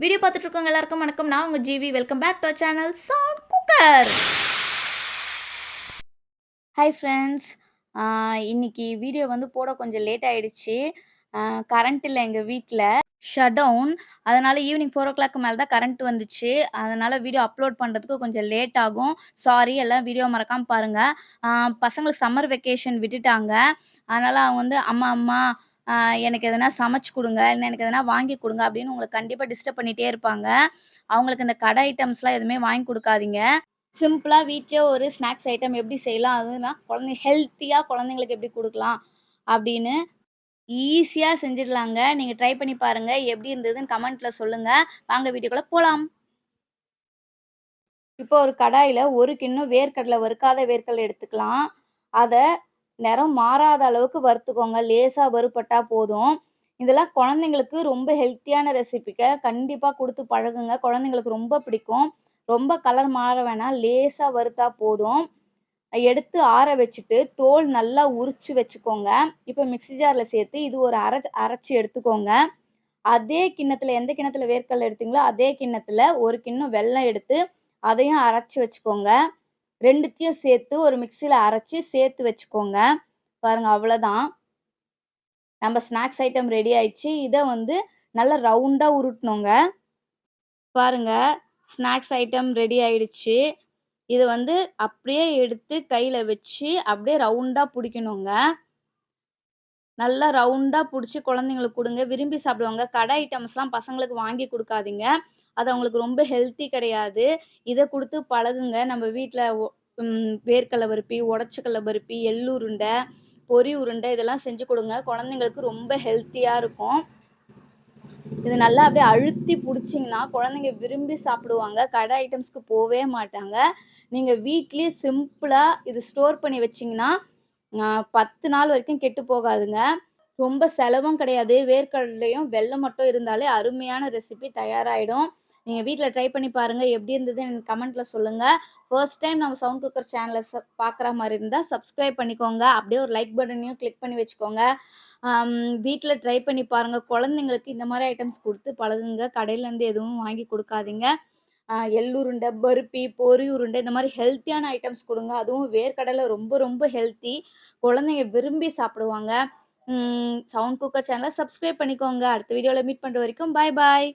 Video பார்த்துட்டு இருக்கவங்க எல்லாருக்கும் வணக்கம். நான் உங்க GV. Welcome back to our channel sound cooker. Hi friends. இன்னைக்கு வீடியோ போட கொஞ்சம் லேட் ஆயிடுச்சு. கரண்ட் இல்ல எங்க வீட்ல. Shut down. அதனால ஈவினிங் 4:00 மேல தான் கரண்ட் வந்துச்சு. அதனால வீடியோ அப்லோட் பண்றதுக்கு கொஞ்சம் லேட் ஆகும். சாரி, எல்லாம் வீடியோ மறக்காம பாருங்க. பசங்களுக்கு சம்மர் வெக்கேஷன் விட்டுட்டாங்க. அதனால அவங்க அம்மா அம்மா எனக்கு எதனா சமைச்சு குடுங்க, இல்ல எனக்கு எதனா வாங்கி குடுங்க அப்படின்னு உங்கள கண்டிப்பா டிஸ்டர்ப் பண்ணிட்டே இருப்பாங்க. அவங்களுக்கு இந்த கடை ஐட்டம்ஸ்லாம் எதுவுமே வாங்கி குடுக்காதீங்க. சிம்பிளா வீட்லயே ஒரு ஸ்நாக்ஸ் ஐட்டம் எப்படி செய்யலாம்? அதுனா ஹெல்த்தியா குழந்தைங்களுக்கு எப்படி குடுக்கலாம்? அப்படின்னு ஈஸியா செஞ்சிடலாங்க. நீங்க ட்ரை பண்ணி பாருங்க. எப்படி இருந்ததுன்னு கமெண்ட்ல சொல்லுங்க. வாங்க வீடியோக்குள்ள போலாம். இப்போ ஒரு கடாயில 1 கிண்ணம் வேர்க்கடல வறுக்காத வேர்க்கடல எடுத்துக்கலாம். அத நிறம் மாறாத அளவுக்கு வறுத்துக்கோங்க. லேசா வறுபட்டா போதும். இதெல்லாம் குழந்தைங்களுக்கு ரொம்ப ஹெல்த்தியான ரெசிபிங்க. கண்டிப்பா குடுத்து பழகுங்க. குழந்தைங்களுக்கு ரொம்ப பிடிக்கும். ரொம்ப கலர் மாற வேணாம். லேசா வறுத்தா போதும். எடுத்து ஆற வச்சுட்டு, தோல் நல்லா உரிச்சு வச்சுக்கோங்க. இப்போ மிக்ஸி ஜார்ல சேர்த்து இது ஒரு அரைச்சு எடுத்துக்கோங்க. அதே கிண்ணத்துல எந்த கிண்ணத்துல வேர்க்கடல எடுத்தீங்களோ, அதே கிண்ணத்துல 1 கிண்ணம் வெல்லம் எடுத்து, அதையும் அரைச்சு வச்சுக்கோங்க. 2த்தையும் சேர்த்து ஒரு மிக்ஸில அரைச்சு சேர்த்து வச்சுக்கோங்க. பாருங்க அவ்வளோதான். நம்ம ஸ்நாக்ஸ் ஐட்டம் ரெடி ஆயிடுச்சு. இத நல்லா ரவுண்டா உருட்டணுங்க. பாருங்க, ஸ்நாக்ஸ் ஐட்டம் ரெடி ஆயிடுச்சு. இத அப்படியே எடுத்து கையில வச்சு, அப்படியே ரவுண்டா புடிக்கணுங்க. நல்லா ரவுண்டா புடிச்சு குழந்தைங்களுக்கு குடுங்க. விரும்பி சாப்பிடுவாங்க. கடை ஐட்டம்ஸ்லாம் பசங்களுக்கு வாங்கி குடுக்காதீங்க. அது அவங்களுக்கு ரொம்ப ஹெல்த்தி கிடையாது. இத குடுத்து பழகுங்க. நம்ம வீட்ல வேர்க்கடல பருப்பி, உடைச்சக்கடல பருப்பி, எள்ளு உருண்டை, பொரி உருண்டை இதெல்லாம் செஞ்சு குடுங்க. குழந்தைங்களுக்கு ரொம்ப ஹெல்த்தியா இருக்கும். இது நல்லா அப்படியே அழுத்தி புடிச்சீங்கன்னா, குழந்தைங்க விரும்பி சாப்பிடுவாங்க. கடை ஐட்டம்ஸ்க்கு போவே மாட்டாங்க. நீங்க வீட்லயே சிம்பிளா இது ஸ்டோர் பண்ணி வச்சீங்கன்னா, 10 நாள் வரைக்கும் கெட்டு போகாதுங்க. ரொம்ப செலவும் கிடையாது. வேர்க்கடலையும், வெல்லம் மட்டும் இருந்தாலே அருமையான ரெசிபி தயாராயிடும். நீங்க வீட்ல ட்ரை பண்ணி பாருங்க. எப்படி இருந்ததுன்னு எனக்கு கமெண்ட்ல சொல்லுங்க. ஃபர்ஸ்ட் டைம் நம்ம சவுண்ட் குக்கர் சேனல பார்க்குற மாரி இருந்தா சப்ஸ்கிரைப் பண்ணிக்கோங்க. அப்படியே ஒரு லைக் பட்டனையும் கிளிக் பண்ணி வச்சுக்கோங்க. அம் வீட்ல ட்ரை பண்ணி பாருங்க. குழந்தைங்களுக்கு இந்த மாரி ஐட்டம்ஸ் குடுத்து பழகுங்க. கடையிலேருந்து எதுவும் வாங்கி குடுக்காதீங்க. எள்ளுருண்டை, பருப்பி, பொரி உருண்டை இந்த மாரி ஹெல்த்தியான ஐட்டம்ஸ் குடுங்க. அதுவும் வேர்க்கடலை ரொம்ப ரொம்ப ஹெல்த்தி. குழந்தைங்க விரும்பி சாப்பிடுவாங்க. சவுண்ட் குக்கர் சேனல சப்ஸ்கிரைப் பண்ணிக்கோங்க. அடுத்த வீடியோல மீட் பண்ற வரைக்கும் பாய் பாய்.